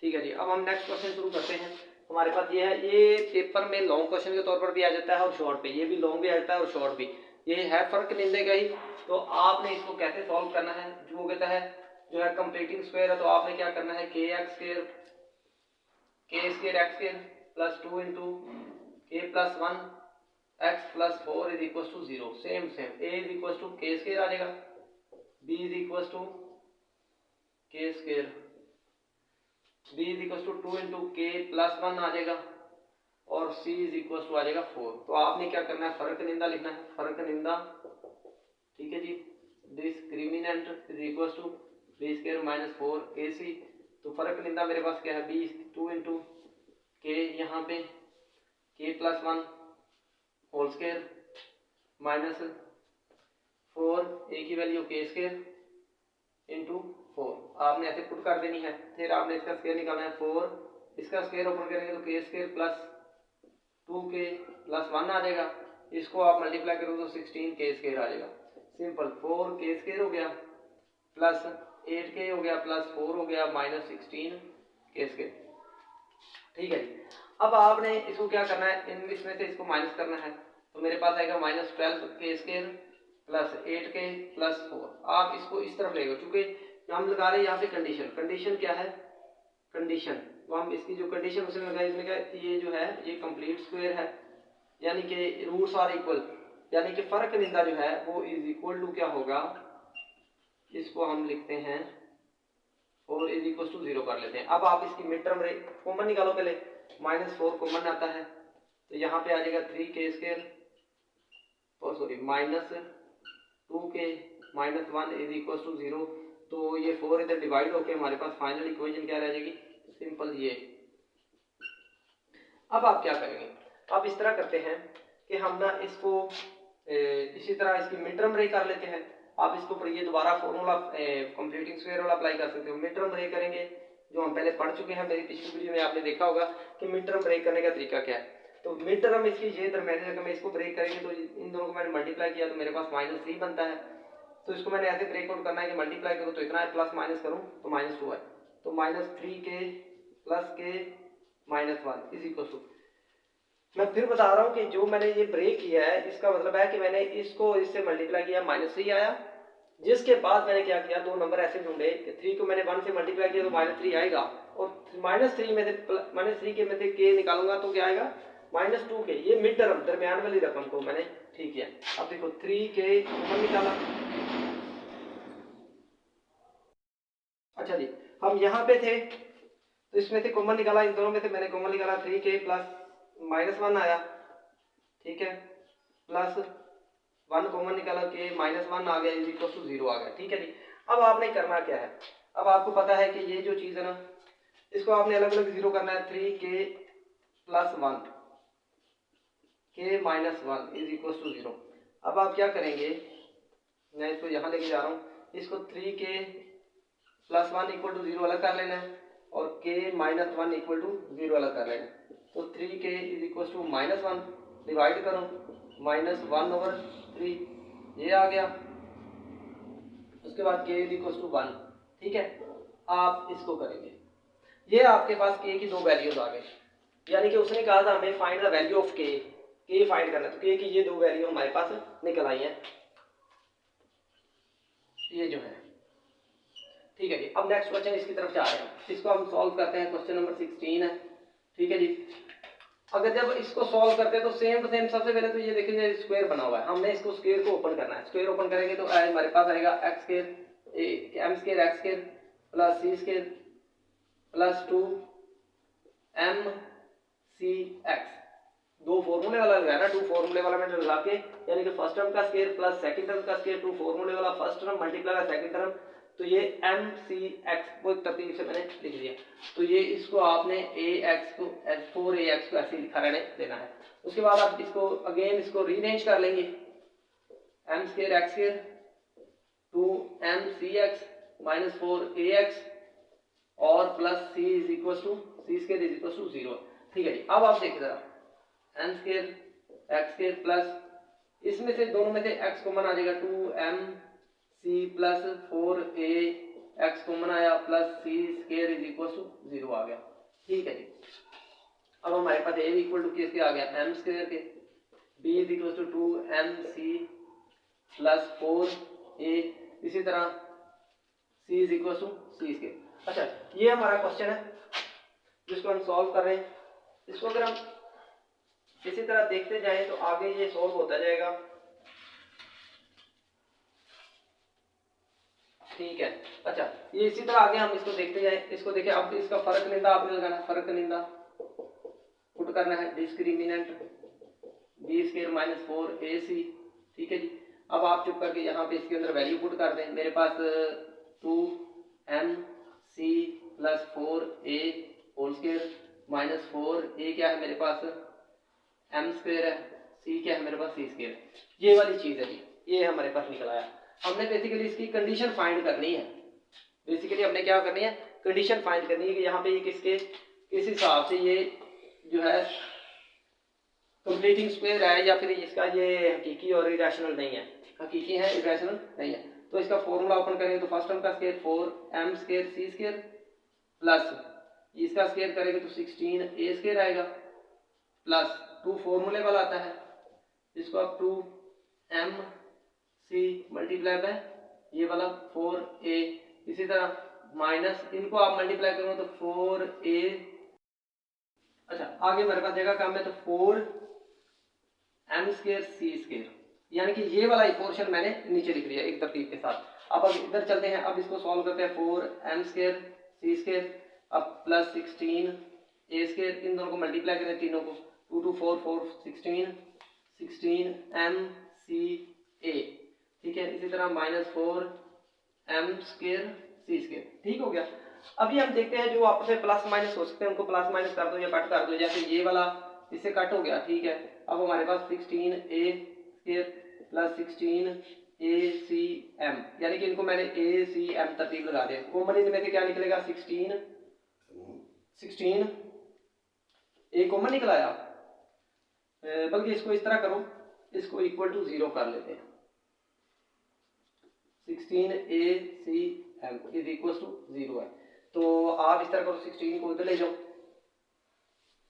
ठीक है जी, अब हम नेक्स्ट क्वेश्चन शुरू करते हैं। हमारे पास ये है, ये पेपर में लॉन्ग क्वेश्चन के तौर पर भी आ जाता है और शॉर्ट पे, ये भी लॉन्ग भी आ जाता है और शॉर्ट भी। ये है फर्क निंदे का ही। तो आपने इसको कैसे सॉल्व करना है, जो कहता है जो है कंप्लीटिंग स्क्वायर है, तो आपने क्या करना है, k square x square plus 2 into k plus 1 x plus 4 is equal to 0। Same a is equal to k square आ जाएगा, b is equal to k square, b is equal to 2 into k plus 1 आ जाएगा और c is equal to आ जाएगा 4। तो आपने क्या करना है, फर्क निंदा लिखना है, फर्क निंदा, ठीक है जी। Discriminant is equal to b square minus 4ac। तो फर्क निंदा मेरे पास क्या है, b 2 इंटू के, यहाँ पे के plus 1 whole square minus 4 a की वैल्यू के स्क्वायर इंटू 4, आपने ऐसे पुट कर देनी है। फिर आपने इसका स्क्वायर निकालना है 4, इसका स्क्वायर ओपन करेंगे तो के स्क्वायर प्लस 2k प्लस 1 आ जाएगा। इसको आप मल्टीप्लाई करो तो 16 के स्क्वायर आ जाएगा। सिंपल, 4 के स्क्वायर हो गया प्लस 8k हो गया प्लस 4 हो गया माइनस 16 के स्क्वायर। ठीक है जी, अब आपने इसको क्या करना है, इन इसमें से इसको माइनस करना है। तो मेरे पास आएगा माइनस 12 के स्क्वायर प्लस 8k प्लस 4। आप इसको इस तरफ लेगा, चूंकि हम लगा रहे हैं यहाँ पे कंडीशन। कंडीशन क्या है, कंडीशन, तो हम इसकी जो कंडीशन उसने लगाई, इसने कहा ये जो है ये कंप्लीट स्क्वायर है, यानी कि रूट्स आर इक्वल, यानी कि फर्क निंदा जो है वो इज इक्वल टू क्या होगा, इसको हम लिखते हैं और इज इक्वल टू 0 कर लेते हैं। अब आप इसकी मिड टर्म कॉमन निकालो पहले, -4 कॉमन आता है तो यहाँ पे आ जाएगा 3k स्क्वायर और sorry minus 2k minus 1 is equal to 0। तो ये 4 इधर डिवाइड होके हमारे पास फाइनल इक्वेशन क्या रह जाएगी, सिंपल ये। अब आप क्या करेंगे, अब इस तरह करते हैं कि हम ना इसको इसी तरह इसकी मिड टर्म रे कर लेते हैं। आप इसके ऊपर ये दोबारा फॉर्मूला कंप्लीटिंग स्क्वायर वाला अप्लाई कर सकते हो। मिड टर्म रे करेंगे जो हम पहले पढ़ चुके हैं, मेरी पिछली वीडियो में आपने देखा होगा कि मिड टर्म ब्रेक करने का तरीका क्या है। तो मिड टर्म इसकी ये दरमियानी रकम है, इसको ब्रेक करेंगे तो इन दोनों को मैंने मल्टीप्लाई किया तो मेरे पास -3 बनता है। तो इसको मैंने ऐसे ब्रेक आउट करना है कि मल्टीप्लाई करूँ तो इतना है, प्लस माइनस करूँ तो -2 है। तो -3k plus k minus 1 is equal to, मैं फिर बता रहा हूँ कि जो मैंने ये ब्रेक किया है इसका मतलब है कि मैंने इसको इससे मल्टीप्लाई किया, -3 आया। जिसके बाद मैंने क्या किया, दो नंबर ऐसे ढूंढे कि 3 को मैंने 1 से मल्टीप्लाई किया तो -3 आएगा, और -3 में से -3 के में से k निकालूंगा तो क्या आएगा, -2k। ये मिड टर्म दरमियान वाली रकम को मैंने ठीक किया। अब देखो 3k कॉमन निकाला। अच्छा जी, हम यहाँ पे थे तो इसमें से कॉमन निकाला, इन दोनों में से मैंने कॉमन निकाला, 3k प्लस -1 आया, ठीक है, प्लस 1 कॉमन निकाला के -1 आ गया इज इक्वल टू 0 आ गया। ठीक है जी, अब आपने करना क्या है, अब आपको पता है कि ये जो चीज़ है ना इसको आपने अलग अलग 0 करना है। 3k plus 1 k minus 1 is equal to 0। अब आप क्या करेंगे, मैं इसको यहाँ लेके जा रहा हूँ, इसको 3k प्लस 1 इक्वल टू 0 अलग कर लेना है और k माइनस 1 इक्वल टू 0 अलग कर लेना है। तो 3k is equal to -1 divide करो -1/3, ये आ गया। उसके बाद k इज इक्वल टू 1। ठीक है, आप इसको करेंगे, ये आपके पास k की दो वैल्यूज आ गई, यानी कि उसने कहा था हमें find the value of k find करना, तो k की ये दो वैल्यू हमारे पास निकल आई है, ये जो है। ठीक है जी, अब नेक्स्ट क्वेश्चन इसकी तरफ जा रहे हैं, इसको हम सॉल्व करते हैं। क्वेश्चन नंबर 16 है। ठीक है जी, अगर जब इसको सॉल्व करते हैं तो सेम टू सेम सबसे पहले तो ये देखेंगे स्क्वायर बना हुआ है, हमने इसको स्क्वायर को ओपन करना है। स्क्वायर ओपन करेंगे तो हमारे पास आएगा x square m square x square plus c square plus 2 m c x. दो फॉर्मूले वाला लगाना, 2 फॉर्मूले वाला मैंने लगा के, यानी कि फर्स्ट टर्म का स्क्वायर प्लस सेकंड टर्म का स्क्वायर, 2 फॉर्मूले वाला फर्स्ट टर्म मल्टीप्लाई का सेकंड टर्म, तो ये एम सी एक्स वो तरतीब से मैंने लिख दिया। तो ये इसको आपने ए एक्स को 4ax को ऐसे लिखा रहने देना है। उसके बाद आप इसको अगेन इसको रीअरेंज कर लेंगे, m square x square 2m c x minus 4ax और plus c is equal to c square is equal to 0। ठीक है जी, अब आप देखिए जरा, m square x square plus इसमें से दोनों में से x कॉमन आ जाएगा, 2m c plus 4a x common आया plus c square is equal 0 आ गया। ठीक है जी। अब हमारे पास a इक्वल टू किसके आ गया, m स्क्वायर के, b is equal to 2mc plus 4a, इसी तरह c is equal to c square. अच्छा, ये हमारा क्वेश्चन है जिसको हम सॉल्व कर रहे हैं। इसको अगर हम इसी तरह देखते जाएं तो आगे ये सॉल्व होता जाएगा। ठीक है। अच्छा, ये इसी तरह आगे हम इसको देखते जाएं। इसको देखें, अब इसका फर्क निंदा आपने लगाना, फर्क निंदा पुट करना है, discriminant B square minus 4ac। ठीक है जी। अब आप चुप करके यहाँ पे इसके अंदर वैल्यू पुट कर दें। मेरे पास 2mc plus 4a whole square minus 4a क्या है मेरे पास, m स्क्वायर है, c क्या है मेरे पास, c स्क्वायर। ये वाली चीज है जी, ये हमारे पास निकल आया। हमने बेसिकली इसकी कंडीशन फाइंड करनी है। बेसिकली हमने क्या करनी है, कंडीशन फाइंड करनी है कि यहाँ पे ये किस हिसाब से ये जो है कंप्लीटिंग स्क्वायर है या फिर इसका ये हकीकी और इरेशनल नहीं है, हकीकी है इरेशनल नहीं है। तो इसका फॉर्मूला ओपन करें तो फर्स्ट टर्म का square 4m square c square plus इसका स्क्वायर करेंगे तो 16a स्क्वायर आएगा प्लस 2 फॉर्मूले वाला आता है, इसको आप 2mc मल्टीप्लाई बाय ये वाला 4a, इसी तरह माइनस इनको आप मल्टीप्लाई करोगे तो 4a। अच्छा, आगे मेरे पास जगह कम है तो 4m स्क्वायर c स्क्वायर, यानी कि ये वाला पोर्शन मैंने नीचे लिख लिया एक तरतीब के साथ। अब इधर चलते हैं, अब इसको सॉल्व करते हैं। 4m स्क्वायर c स्क्वायर अब प्लस 16a स्क्वायर, इन दोनों को मल्टीप्लाई करें तीनों को, 2 2 4 4 16m c a। ठीक है, इसी तरह minus 4m square c square. ठीक हो गया। अभी हम देखते हैं जो आपस में प्लस माइनस हो सकते हैं उनको प्लस माइनस कर दो या कट कर दो, जैसे ये वाला इससे कट हो गया। ठीक है, अब हमारे पास 16a स्क्वायर प्लस 16acm, यानी कि इनको मैंने acm तरतीब लगा दिया। कॉमन इनमें से क्या निकलेगा, 16 a कॉमन निकल आया, बल्कि इसको इस तरह करो, इसको इक्वल टू 0 कर लेते हैं। 16acm इज इक्वल टू 0 है, तो आप इस तरह करो, 16 को उधर ले जाओ,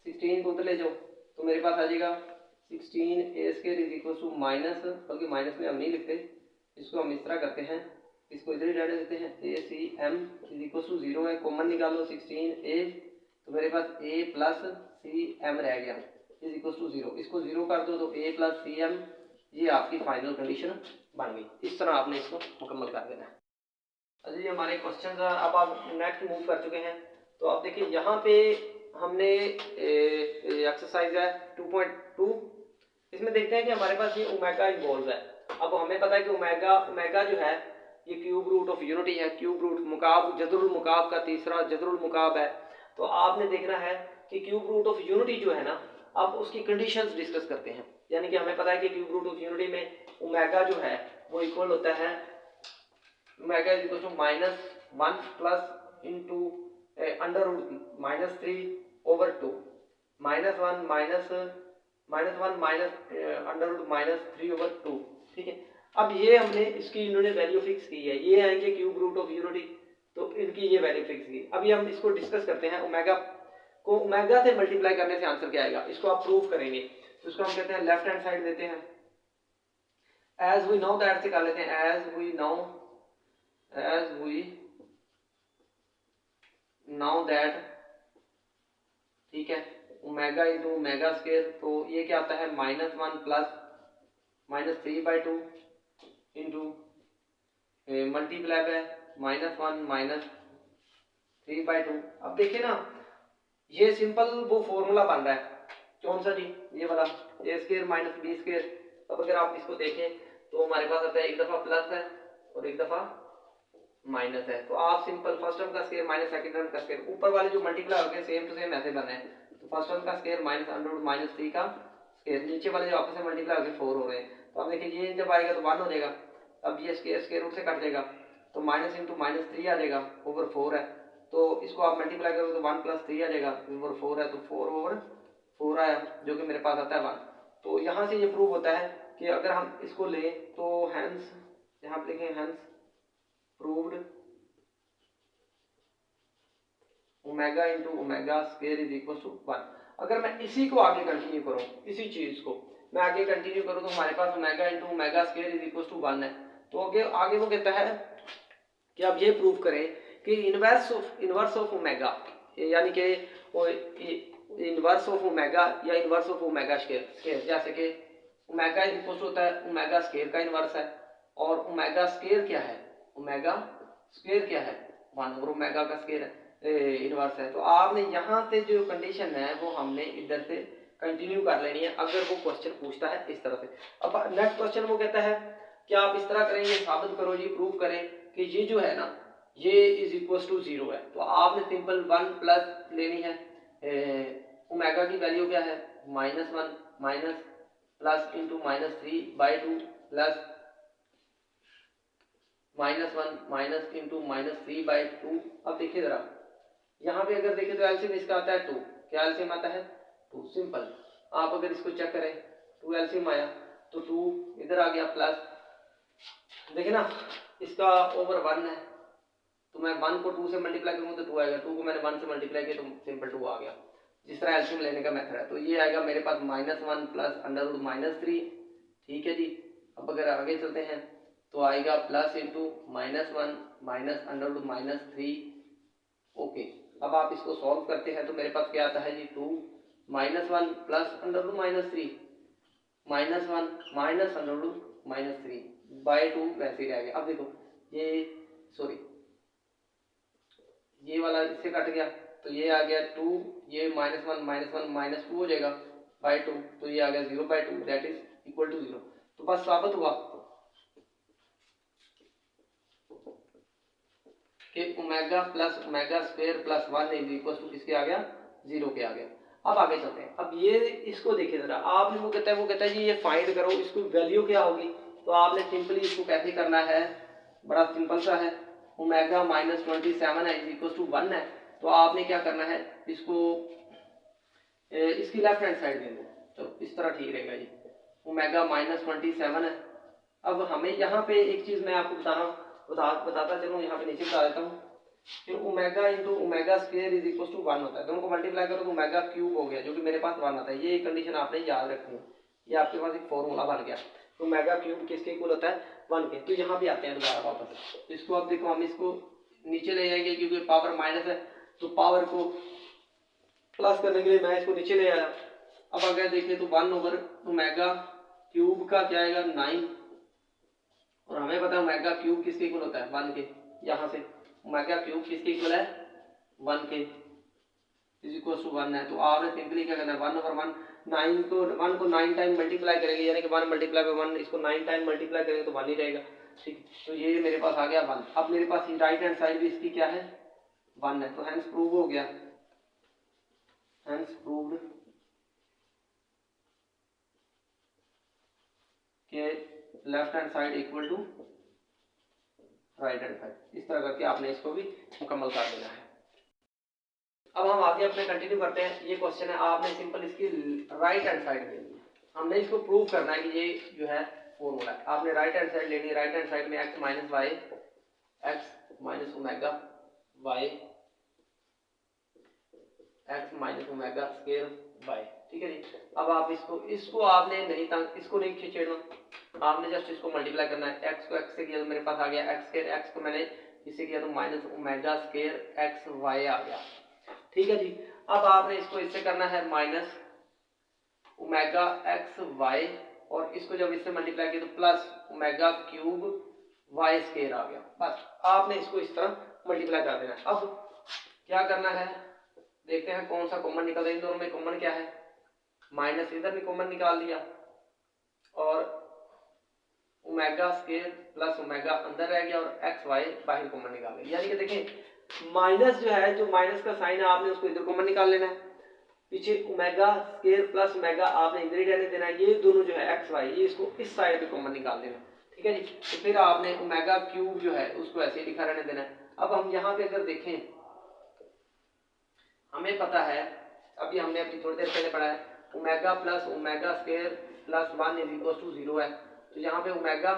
16 को उधर ले जाओ तो मेरे पास आ जाएगा 16a square is equal to minus, बल्कि माइनस में हम नहीं लिखते, इसको हम इस तरह करते हैं, इसको इधर ही डाल देते हैं, acm इज इक्वल टू 0 है, कॉमन निकालो 16a तो मेरे पास a प्लस cm रह गया इज इक्वल टू 0, इसको 0 कर दो तो a प्लस cm, ये आपकी फाइनल कंडीशन बन गई। इस तरह आपने इसको मुकम्मल कर देना है। अच्छा, ये हमारे क्वेश्चन, अब आप नेक्स्ट मूव कर चुके हैं। तो आप देखिए यहाँ पे हमने एक्सरसाइज है 2.2, इसमें देखते हैं कि हमारे पास ये ओमेगा इन्वॉल्व है। अब हमें पता है कि ओमेगा जो है ये क्यूब रूट ऑफ यूनिटी है, क्यूब रूट मुकाब जदरुल मुकाब का तीसरा जदरुल मुकाब है। तो आपने देखना है कि क्यूब रूट ऑफ यूनिटी जो है ना, अब उसकी कंडीशंस डिस्कस करते हैं। यानी कि हमें पता है कि क्यूब रूट ऑफ यूनिटी में ओमेगा जो है वो इक्वल होता है, omega is equal to -1 plus into under root -3/2, -1 minus under root -3/2। ठीक है, अब ये हमने इसकी इन्होंने वैल्यू फिक्स की है, ये आएंगे क्यूब रूट ऑफ यूनिटी, तो इनकी ये वैल्यू फिक्स की। अभी हम इसको डिस्कस करते हैं, ओमेगा को ओमेगा से मल्टीप्लाई करने से आंसर क्या आएगा, इसको आप प्रूव करेंगे। तो इसको हम कहते हैं लेफ्ट हैंड साइड देते हैं, एज वी नो दैट से कर लेते हैं, एज वी नो दैट। ठीक है, ओमेगा इंटू ओमेगा स्क्वायर, तो ये क्या आता है -1 प्लस -3/2 इंटू मल्टीप्लाई बाय -1 -3/2। अब देखिए ना, ये सिंपल वो फॉर्मूला बन रहा है, कौन सा जी, ये वाला a square minus b square. अब अगर आप इसको देखें तो हमारे पास आता है एक दफा प्लस है और एक दफा माइनस है, तो आप सिंपल फर्स्ट टर्म का स्क्वायर माइनस सेकंड टर्म का स्क्वायर, ऊपर वाले जो मल्टीप्लाई हो गए सेम टू सेम ऐसे बने हैं, तो फर्स्ट टर्म का स्क्वायर माइनस अंडर रूट -3 का स्क्वायर, नीचे वाले जो आपस में मल्टीप्लाई हो गए 4 हो रहे हैं। तो आप देखिए ये जब आएगा तो 1 हो जाएगा, अब ये स्क्वायर रूट से कट जाएगा तो माइनस इंटू -3 आ जाएगा ओवर 4 है, तो इसको आप मल्टीप्लाई करोगे तो 1 + 3 आ जाएगा ओवर 4 है, तो 4/4 आया जो कि मेरे पास आता है 1। तो यहाँ से ये प्रूव होता है कि अगर हम इसको लें तो हेंस, यहाँ पे लिखें hence proved omega into omega square is equal to 1। अगर मैं इसी को आगे कंटिन्यू करूं, इसी चीज को मैं आगे कंटिन्यू करूं तो हमारे पास omega into omega square is equal to 1 है। तो आगे वो कहता है कि आप ये प्रूव करें कि इनवर्स ऑफ ओमेगा, यानी कि इनवर्स ऑफ ओमेगा या इनवर्स ऑफ ओमेगा स्क्वायर, जैसे कि ओमेगा इज इक्वल होता है ओमेगा स्क्वायर का इनवर्स है, और ओमेगा स्क्वायर क्या है, ओमेगा स्क्वायर क्या है 1 ओवर ओमेगा का स्क्वायर है, इनवर्स है। तो आपने यहाँ से जो कंडीशन है वो हमने इधर से कंटिन्यू कर लेनी है अगर वो क्वेश्चन पूछता है इस तरह से। अब नेक्स्ट क्वेश्चन वो कहता है कि आप इस तरह करें, ये साबित करो जी, प्रूव करें कि ये जो है ना ये इज इक्वल टू 0 है। तो आपने सिंपल 1 प्लस लेनी है, ओमेगा की वैल्यू क्या है -1 minus plus into -3/2 plus -1 minus into -3/2। अब देखिए जरा यहाँ पे अगर देखें तो एलसीएम इसका आता है 2, क्या एलसीएम आता है 2, सिंपल। आप अगर इसको चेक करें 2 एलसीएम आया तो 2 इधर आ गया प्लस, देखिए ना इसका ओवर 1 है, तो मैं 1 को 2 से मल्टीप्लाई करूंगा तो 2 आएगा, 2 को मैंने 1 से मल्टीप्लाई किया तो सिंपल 2 आ गया। जिस तरह एलसीएम लेने का मेथड है, तो ये आएगा मेरे पास -1 प्लस √-3, ठीक है जी। अब अगर आगे चलते हैं तो आएगा प्लस इंटू -1 माइनस √-3, ओके। अब आप इसको सॉल्व करते हैं तो मेरे पास क्या आता है जी 2 -1 प्लस √-3 -1 माइनस √-3/2 वैसे ही रह गया। अब देखो ये सॉरी ये वाला इससे कट गया तो ये आ गया 2, ये -1 -2 हो जाएगा /2, तो ये आ गया 0/2 दैट इज इक्वल टू 0। तो बस साबित हुआ कि omega plus omega square plus 1 is equal to किसके आ गया 0 के आ गया। अब आगे चलते हैं। अब ये इसको देखिए जरा, आपने वो कहता है जी ये फाइंड करो इसको वैल्यू क्या होगी। तो आपने सिंपली इसको कैसे करना है, बड़ा सिंपल सा है, ओमेगा -27 है इज इक्वल टू 1 है। तो आपने क्या करना है, इसको इसकी लेफ्ट हैंड साइड दे दो, तो इस तरह ठीक रहेगा जी। ओमेगा -27 है। अब हमें यहाँ पे एक चीज मैं आपको बताता चलूँ, यहाँ पे नीचे बता देता हूँ कि omega into omega square is equal to 1 होता है। दोनों को मल्टीप्लाई करो तो ओमेगा क्यूब हो गया, जो कि मेरे पास 1 आता है। ये कंडीशन आपने याद रखनी है, ये आपके पास एक फॉर्मूला बन गया। तो ओमेगा क्यूब किसके इक्वल होता है 1 के। तो यहाँ पे आते हैं दोबारा वापस, इसको अब देखो हम इसको नीचे ले जाएंगे क्योंकि पावर माइनस है, तो पावर को प्लस करने के लिए मैं इसको नीचे ले आया। अब अगर देखें तो 1 ओवर ओमेगा क्यूब का क्या आएगा 9, और हमें पता है ओमेगा क्यूब किसके इक्वल होता है 1 के। यहाँ से ओमेगा क्यूब किसके इक्वल है 1 के इज इक्वल टू 1 है। तो आपने सिंपली क्या करना है 1 ओवर 1 1 को 9 टाइम मल्टीप्लाई करेंगे, यानी कि 1 मल्टीप्लाई बाय 1, इसको 9 टाइम मल्टीप्लाई करेंगे तो 1 ही रहेगा, ठीक। तो ये मेरे पास आ गया 1। अब मेरे पास राइट हैंड साइड भी इसकी क्या है 1 है, तो हेंस प्रूव हो गया, हेंस प्रूव्ड के left hand side equal to right hand side. इस तरह करके आपने इसको भी मुकम्मल कर देना है। अब हम आगे अपने कंटिन्यू करते हैं। ये क्वेश्चन है, आपने सिंपल इसकी राइट हैंड साइड लेनी है, हमने इसको प्रूव करना है कि ये जो है फॉर्मूला है। आपने राइट हैंड साइड लेनी है, राइट हैंड साइड में x minus y x minus omega y x minus omega square y, ठीक है जी। अब आप इसको आपने नहीं खींचेना, आपने जस्ट इसको मल्टीप्लाई करना है। x को x से किया तो मेरे पास आ गया x स्क्वायर, x को मैंने इससे किया तो minus omega square x y आ गया, ठीक है जी। अब आपने इसको इससे करना है माइनस ओमेगा एक्स वाई, और इसको जब इससे मल्टीप्लाई किया तो plus omega cube y square आ गया। बस आपने इसको इस तरह मल्टीप्लाई कर देना है। अब क्या करना है, देखते हैं कौन सा कॉमन निकलता है। इन दोनों में कॉमन क्या है, माइनस इधर भी कॉमन निकाल दिया, और ओमेगा स्क्वायर प्लस ओमेगा अंदर रह गया, और एक्स वाई बाहर कॉमन निकाल लिया। यानी कि देखें माइनस जो है, जो माइनस का साइन है आपने उसको इधर कॉमन निकाल लेना है, पीछे ओमेगा स्क्वायर प्लस ओमेगा आपने इधर ही रहने देना है। ये दोनों जो है एक्स वाई, ये इसको इस साइड पे कॉमन निकाल देना, ठीक है जी। तो फिर आपने ओमेगा क्यूब जो है उसको ऐसे ही लिखा रहने देना है। अब हम यहाँ पे अगर देखें, हमें पता है, अभी हमने अभी थोड़ी देर पहले पढ़ा है, omega plus omega square plus 1 is equal to 0 है। तो यहाँ पे ओमेगा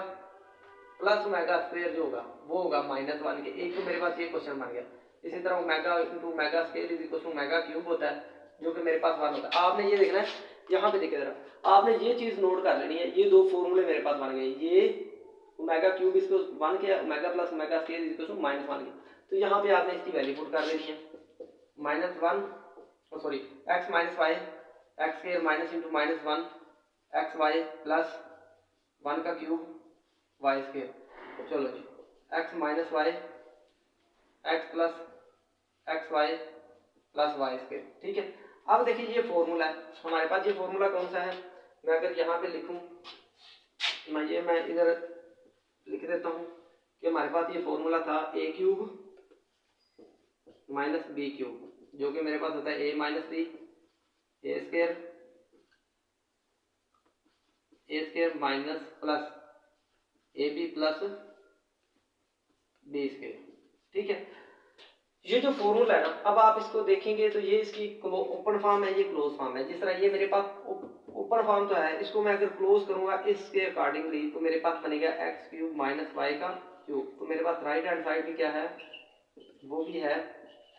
प्लस ओमेगा स्क्वायर जो होगा वो होगा -1 के। एक तो मेरे पास ये क्वेश्चन बन गया। इसी तरह omega into omega square is equal to omega cube होता है, जो कि मेरे पास 1 होता है। आपने ये देखना है, यहाँ पे देखिए जरा, आपने ये चीज नोट कर लेनी है, ये दो फॉर्मूले मेरे पास बन गए, ये ओमेगा क्यूब इसको 1 किया, omega plus omega square is equal to -1 किया, तो यहाँ पे आपने इसकी वैल्यू पुट कर देनी है, -1 sorry x minus y x square minus into -1 x y plus 1 का क्यूब वाई स्केयर, चलो जी x minus y x plus x y plus y square, ठीक है। अब देखिए ये फॉर्मूला है हमारे पास, ये फॉर्मूला कौन सा है, मैं अगर यहाँ पे लिखूं, मैं इधर लिख देता हूँ कि हमारे पास ये फॉर्मूला था a cube minus b cube, जो कि मेरे पास होता है a minus b a square minus plus a b plus b square, ठीक है। ये जो फॉर्मूला है ना, अब आप इसको देखेंगे तो ये इसकी ओपन फॉर्म है, ये क्लोज फॉर्म है। जिस तरह ये मेरे पास ओपन फॉर्म तो है, इसको मैं अगर क्लोज करूंगा इसके अकॉर्डिंगली तो मेरे पास बनेगा एक्स क्यूब माइनस वाई का क्यूब, तो मेरे पास राइट हैंड साइड भी क्या है, वो भी है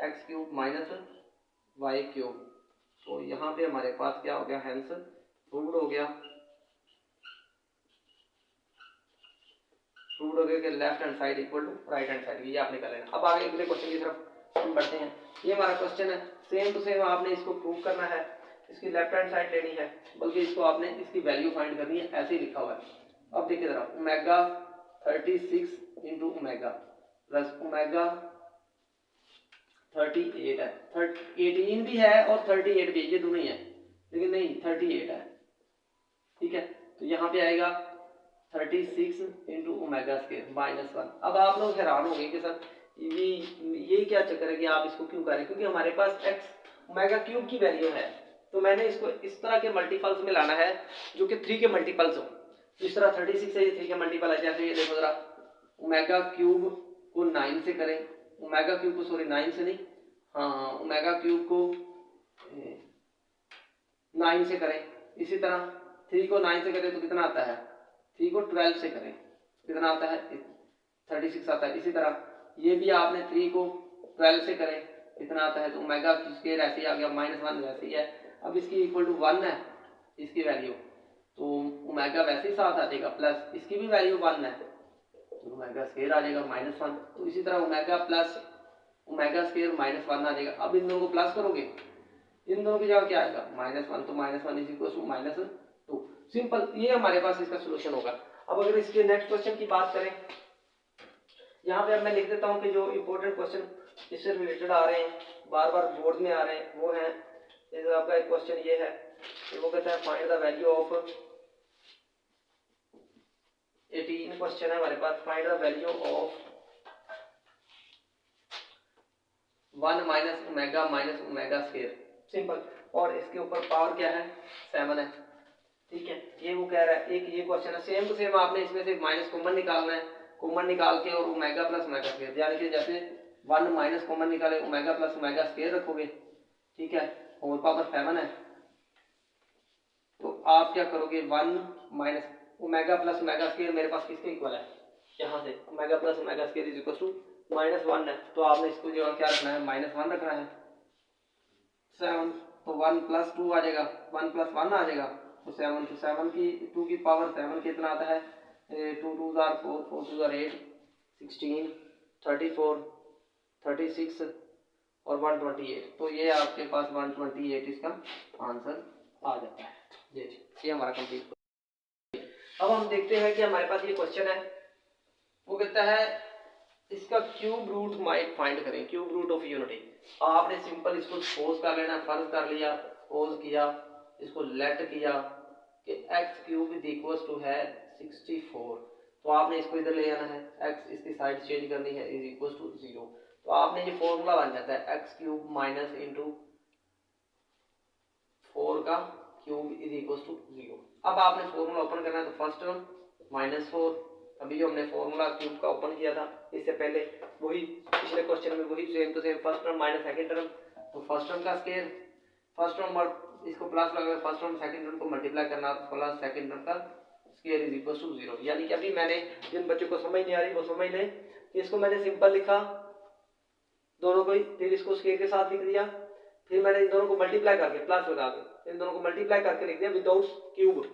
x cube minus y cube. तो यहाँ पे हमारे पास क्या हो गया, हेंस प्रूव्ड हो गया, कि left hand side equal to right hand side, ये आपने कर लेना। अब आगे अगले क्वेश्चन की तरफ हम बढ़ते हैं। ये हमारा क्वेश्चन है, सेम टू सेम आपने इसको प्रूव करना है, इसकी लेफ्ट हैंड साइड लेनी है, बल्कि इसको आपने इसकी वैल्यू फाइंड करनी है, ऐसे ही लिखा हुआ है। अब देखिए जरा, omega 36 into omega plus omega 38 है, 18 भी है और 38 भी है, ये दोनों ही है, लेकिन नहीं 38 है, ठीक है। तो यहाँ पे आएगा 36 इंटू ओमेगा स्केयर -1। अब आप लोग हैरान हो गए कि सर ये क्या चक्कर है कि आप इसको क्यों करें, क्योंकि हमारे पास x ओमेगा क्यूब की वैल्यू है, तो मैंने इसको इस तरह के मल्टीपल्स में लाना है जो कि 3 के मल्टीपल्स हो। इस तरह 36 से ये 3 के मल्टीपल है, जैसे ये देखो जरा, ओमेगा क्यूब को 9 से करें, ओमेगा क्यूब को सॉरी 9 से नहीं, हाँ ओमेगा क्यूब को 9 से करें, इसी तरह 3 को 9 से करें तो कितना आता है, 3 को 12 से करें कितना आता है, 36 आता है। इसी तरह ये भी आपने 3 को 12 से करें कितना आता है, तो ओमेगा स्क्वायर ऐसे ही आ गया, -1 वैसे ही है। अब इसकी इक्वल टू 1 है इसकी वैल्यू, तो ओमेगा वैसे ही साथ आ जाएगा, प्लस इसकी भी वैल्यू 1 है तो ओमेगा स्क्वायर आ जाएगा -1। तो इसी तरह ओमेगा प्लस ओमेगा स्क्वायर -1 आ जाएगा। अब इन दोनों को प्लस करोगे, इन दोनों की जगह क्या आएगा, -1, तो -1 इज इक्वल टू -2। सिंपल, ये हमारे पास इसका सोल्यूशन होगा। अब अगर इसके नेक्स्ट क्वेश्चन की बात करें, यहाँ पे अब मैं लिख देता हूँ कि जो इंपॉर्टेंट क्वेश्चन इससे रिलेटेड आ रहे हैं, बार बार बोर्ड में आ रहे हैं, वो है, जैसे आपका एक क्वेश्चन ये है, वो कहता है find the value of 18 question है हमारे पास, find the value of 1 minus omega square, simple. और इसके ऊपर पावर क्या है, 7 है, ठीक है। ये वो कह रहा है, एक ये क्वेश्चन है, सेम टू सेम आपने इसमें से माइनस कॉमन निकालना है, कॉमन निकाल के और ओमेगा प्लस ओमेगा स्क्वायर, यानी कि जैसे 1 माइनस कॉमन निकाले ओमेगा प्लस ओमेगा स्क्वायर रखोगे, ठीक है, और पावर 7 है, तो आप क्या करोगे, 1 minus omega plus omega square मेरे पास किसके इक्वल है, यहाँ से omega plus omega square is equal to -1 है, तो आपने इसको जो क्या रखना है, -1 रखना है, 7, तो 1 प्लस 2 आ जाएगा, 1 प्लस 1 आ जाएगा, तो 7, तो 7 की 2 की पावर 7 कितना आता है, 2 2 4 4 4 2 8 16 34 36 और 128, तो ये आपके पास 128 इसका आंसर आ जाता है। ये हमारा कंप्लीट। अब हम देखते हैं कि हमारे पास ये क्वेश्चन है, वो कहता है इसका क्यूब रूट फाइंड करें, क्यूब रूट ऑफ यूनिटी। आपने सिंपल इसको सपोज कर लेना, फर्ज कर लिया, सपोज किया, इसको लेट किया कि x cube is equal to है 64, तो आपने इसको इधर ले आना है, x इसकी साइड चेंज करनी है, इज इक्वल टू 0, तो आपने ये फॉर्मूला बन जाता है x क्यूब माइनस इंटू 4 का क्यूब इज इक्वल टू 0। अब आपने फॉर्मूला ओपन करना है, तो फर्स्ट टर्म -4, अभी जो हमने फॉर्मूला क्यूब का ओपन किया था इससे पहले, वही पिछले क्वेश्चन में वही same to same, first term minus second term, तो फर्स्ट टर्म का स्क्वायर, फर्स्ट टर्म इसको प्लस लगा, फर्स्ट टर्म सेकंड टर्म को मल्टीप्लाई करना, प्लस सेकंड टर्म का स्क्वायर इज इक्वल टू 0। यानी कि अभी मैंने, जिन बच्चों को समझ नहीं आ रही वो समझ लें कि इसको मैंने सिंपल लिखा, दोनों को, फिर इसको स्केयर के साथ लिख दिया, फिर मैंने इन दोनों को मल्टीप्लाई करके प्लस लगा के इन दोनों को मल्टीप्लाई करके लिख दिया विदाउट क्यूब,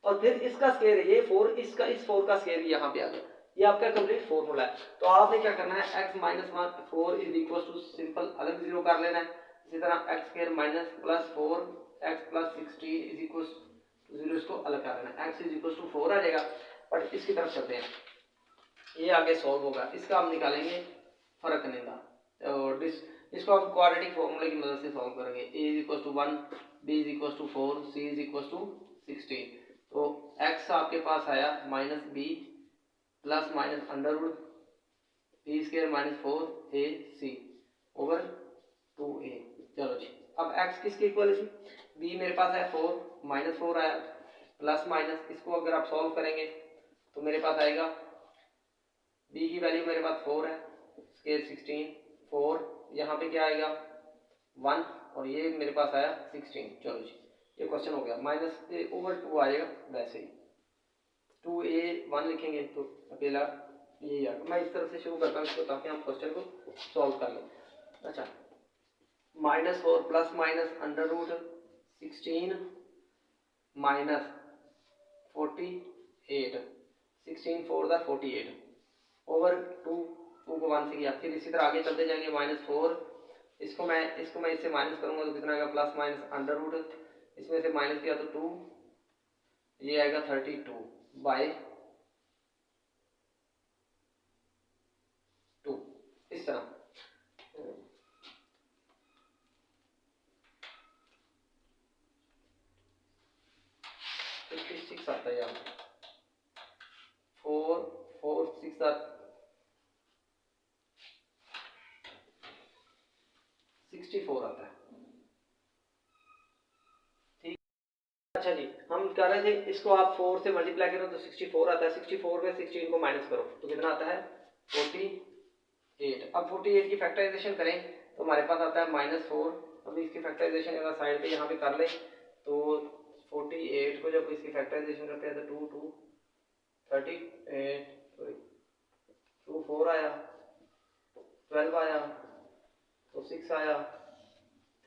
और फिर इसका स्केयर है ये 4, इसका इस 4 का स्केयर यहाँ पे आ गया। ये आपका कंप्लीट फॉर्मूला है। तो आपने क्या करना है, x minus 4 is equal to simple अलग जीरो कर लेना है। इसी तरह x square minus plus 4 x plus 16 is equal to 0, इसको अलग कर लेना है, x इज इक्वल टू 4 आ जाएगा। बट इसकी तरफ चलते हैं, ये आगे सॉल्व होगा, इसका हम निकालेंगे फर्क निंदा, और इसको हम क्वाड्रेटिक फॉर्मूले की मदद से सॉल्व करेंगे। a is equal to 1, b is equal to 4, c is equal to 16। तो x आपके पास आया minus b plus minus under root b square minus 4ac over 2a। चलो जी, अब x किसके इक्वल है जी, b मेरे पास है 4, माइनस 4 आया, प्लस माइनस, इसको अगर आप सॉल्व करेंगे तो मेरे पास आएगा b की वैल्यू मेरे पास 4 है, स्क्वायर 16, 4 यहाँ पे क्या आएगा 1, और ये मेरे पास आया 16। चलो जी, ये क्वेश्चन हो गया, माइनस ओवर 2 आ जाएगा, वैसे ही 2a 1 लिखेंगे तो अकेला ये आएगा। मैं इस तरह से शुरू करता हूँ इसको ताकि हम क्वेश्चन को सॉल्व कर लें। अच्छा, minus 4 plus minus under root 16 minus 48, 16 4 the 48 over 2 को 1 से किया, फिर इसी तरह आगे चलते जाएंगे। माइनस 4 इसको मैं इससे माइनस करूंगा तो कितना आएगा, प्लस माइनस अंडर रूट, इसमें से माइनस किया तो 2, ये आएगा 32 बाय 2, इस तरह। आता है यहाँ 4 4 6 64 आता है। ठीक, अच्छा जी, हम कह रहे थे इसको आप 4 से मल्टीप्लाई करो तो 64 आता है, 64 में 16 को माइनस करो तो कितना आता है 48। अब 48 की फैक्टराइजेशन करें तो हमारे पास आता है माइनस 4। अभी इसकी फैक्टराइजेशन अगर साइड पे यहाँ पे कर ले तो 48 को जब इसकी फैक्टराइजेशन करते हैं तो 2 38 2 4 आया, 12 आया, तो 6 आया,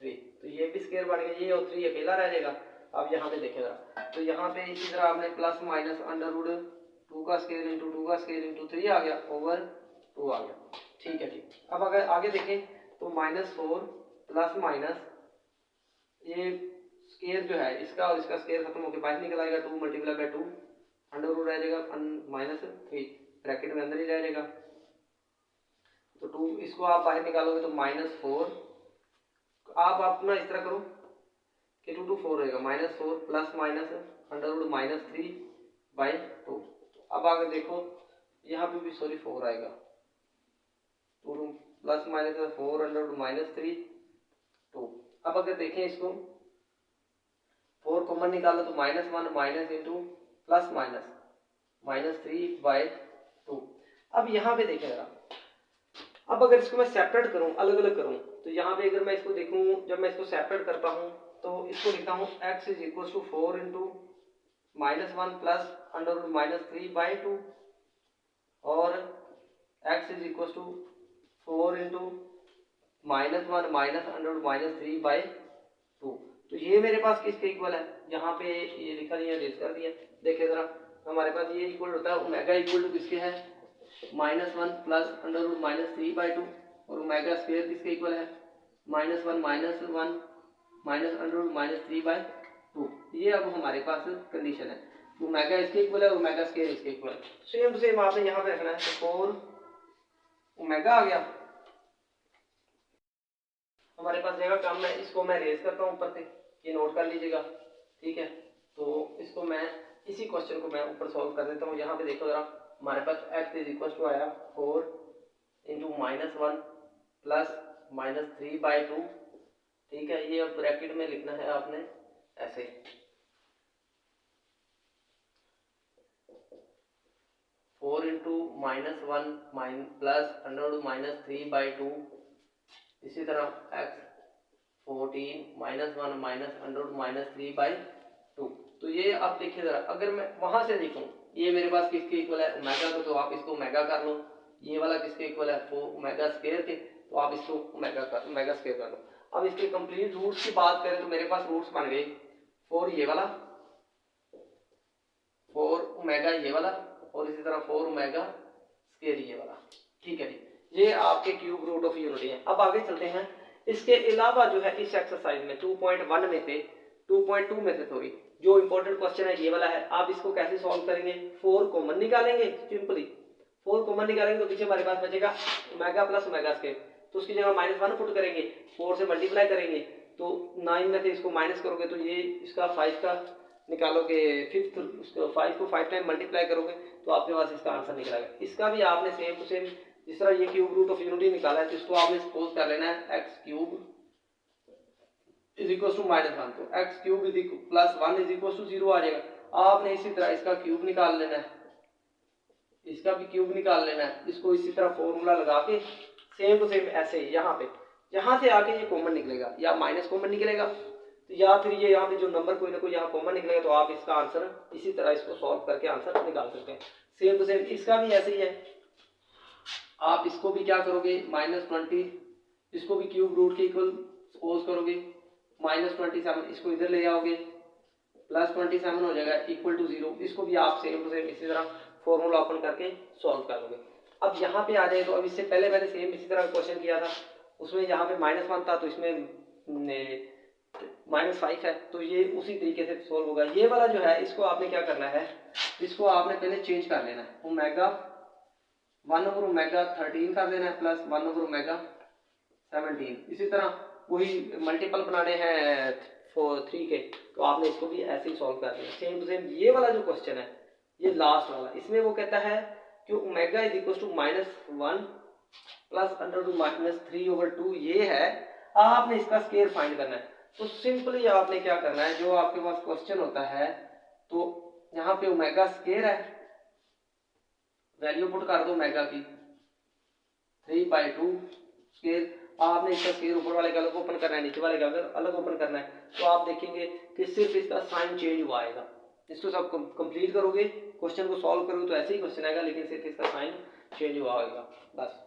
3, तो ये भी स्क्वायर बढ़ गया, ये और 3 अकेला रह जाएगा। अब यहाँ पे देखेगा तो यहाँ पे इसी तरह आपने प्लस माइनस अंडर रूट 2 का स्क्वायर इंटू 2 का स्क्वायर इंटू 3 आ गया ओवर 2 आ गया। ठीक है ठीक, अब अगर आगे देखें तो माइनस 4 प्लस माइनस ये स्क्वायर जो है इसका और इसका स्क्वायर खत्म होकर बाहर निकल आएगा, 2 मल्टीप्लाई बाय 2 अंडर रूट रह जाएगा माइनस 3 ब्रैकेट में अंदर ही रह जाएगा। तो 2 इसको आप बाहर निकालोगे तो माइनस 4, आप अपना इस तरह करो कि 2 2 4 रहेगा, minus 4 plus minus under root minus 3 by 2। अब आगे देखो यहाँ पे भी सॉरी 4 आएगा, 2 plus minus 4 under root minus 3 2। अब अगर देखें इसको 4 कॉमन निकालो तो minus 1 minus into plus minus minus 3 by 2। अब यहाँ पे देखें जरा, अब अगर इसको मैं सेपरेट करूं अलग अलग करूं तो यहाँ पे अगर मैं इसको देखूं, जब मैं इसको सेपरेट करता हूं तो इसको लिखता हूं x is equal to 4 into minus 1 plus under root minus 3 by 2 और x is equal to 4 into minus 1 minus under root minus 3 by 2। तो ये मेरे पास किसके इक्वल है, यहाँ पे ये लिखा नहीं है, रेज कर दिया। देखिए जरा, हमारे पास ये इक्वल होता है ओमेगा इक्वल टू किसके है, minus 1 plus under root minus 3 by 2 और ओमेगा स्क्वायर किसके इक्वल है, minus 1 minus under root minus 3 by 2। ये अब हमारे पास कंडीशन है, ओमेगा इसके इक्वल है, ओमेगा स्क्वायर इसके इक्वल है। सेम टू सेम आपने यहाँ पे रखना है, तो 4 ओमेगा आ गया हमारे पास जगह कम है, इसको मैं रेज करता हूँ ऊपर से, ये नोट कर लीजिएगा। ठीक है, तो इसको मैं इसी क्वेश्चन को मैं ऊपर सॉल्व कर देता हूँ। यहाँ पे देखो जरा, हमारे पास x इज इक्वल टू आया 4 into minus 1 plus minus 3 by 2। ठीक है, ये अब ब्रैकेट में लिखना है आपने ऐसे, four into minus 1 plus under root minus 3 by 2। इसी तरह x 14 minus 1 minus under root minus 3 by 2। तो ये आप देखिए जरा, अगर मैं वहां से देखूं ये मेरे पास किसके इक्वल है, ओमेगा को, तो आप इसको ओमेगा कर लो। ये वाला किसके इक्वल है, वो ओमेगा स्क्वायर के। तो आप इसको ओमेगा स्क्वायर कर लो। अब इसके कंप्लीट रूट्स की बात करें तो मेरे पास रूट्स बन गए 4 ये वाला, 4 ओमेगा ये वाला, और इसी तरह 4 ओमेगा स्क्वायर ये वाला। ठीक है जी, ये आपके क्यूब रूट ऑफ यूनिटी है। अब आगे चलते हैं। इसके अलावा जो है इस एक्सरसाइज में 2.1 में से 2.2 में से सॉरी जो इंपॉर्टेंट क्वेश्चन है ये वाला है। आप इसको कैसे सॉल्व करेंगे? 4 कॉमन निकालेंगे, सिंपली 4 कॉमन निकालेंगे तो पीछे हमारे पास बचेगा ओमेगा प्लस ओमेगा स्क्वायर, तो उसकी जगह -1 पुट करेंगे, 4 से मल्टीप्लाई करेंगे तो 9 में से इसको माइनस करोगे तो ये इसका 5 का निकालोगे, फिफ्थ उसको 5 को 5 टाइम मल्टीप्लाई करोगे तो आपके पास इसका आंसर निकलेगा। इसका भी आपने सेम टू सेम जिस तरह ये क्यूब रूट ऑफ यूनिटी निकाला है तो इसको आपने सपोज कर लेना है x cube is equal to -1, तो x cube is equal plus 1 is equal to 0 आ जाएगा। आपने इसी तरह इसका क्यूब निकाल लेना है, इसका भी क्यूब निकाल लेना है, इसको इसी तरह फॉर्मूला लगा के सेम टू सेम ऐसे यहाँ पे यहाँ से आके ये कॉमन निकलेगा या माइनस कॉमन निकलेगा, तो या फिर ये यहाँ पे जो नंबर कोई ना कोई यहाँ कॉमन निकलेगा तो आप इसका आंसर इसी तरह इसको सॉल्व करके आंसर निकाल सकते हैं। सेम टू सेम इसका भी ऐसे ही है। आप इसको भी क्या करोगे -20, इसको भी क्यूब रूट के इक्वल सपोज करोगे, -27 इसको इधर ले जाओगे +27 हो जाएगा इक्वल टू 0। इसको भी आप सेम टू सेम इसी तरह फॉर्मूला ओपन करके सॉल्व कर लोगे। अब यहाँ पे आ जाए तो अब इससे पहले मैंने सेम इसी तरह क्वेश्चन किया था, उसमें यहाँ पे -1 था तो इसमें -5 है, तो ये उसी तरीके से सॉल्व होगा। ये वाला जो है इसको आपने क्या करना है, इसको आपने पहले चेंज कर लेना है, ओमेगा 1/ओमेगा 13 कर देना है प्लस 1/ओमेगा 17। इसी तरह वही मल्टीपल बनाने हैं 3 के, तो आपने इसको भी ऐसे ही सॉल्व कर दिया सेम टू सेम। ये वाला जो क्वेश्चन है ये लास्ट वाला, इसमें वो कहता है कि omega is equal to -1 plus √-3/2 ये है। आपने इसका स्क्वायर फाइंड करना है, तो सिंपली आपने क्या करना है, जो आपके पास क्वेश्चन होता है तो यहाँ पे ओमेगा स्क्वायर है, वैल्यू पुट कर दो ओमेगा की 3/2 स्क्वायर। आपने इसका स्क्वायर ऊपर वाले का अलग ओपन करना है, नीचे वाले का अलग ओपन करना है, तो आप देखेंगे कि सिर्फ इसका साइन चेंज हुआ आएगा। इसको सब कंप्लीट करोगे, क्वेश्चन को सॉल्व करोगे तो ऐसे ही क्वेश्चन आएगा, लेकिन सिर्फ इसका साइन चेंज हुआ होगा बस।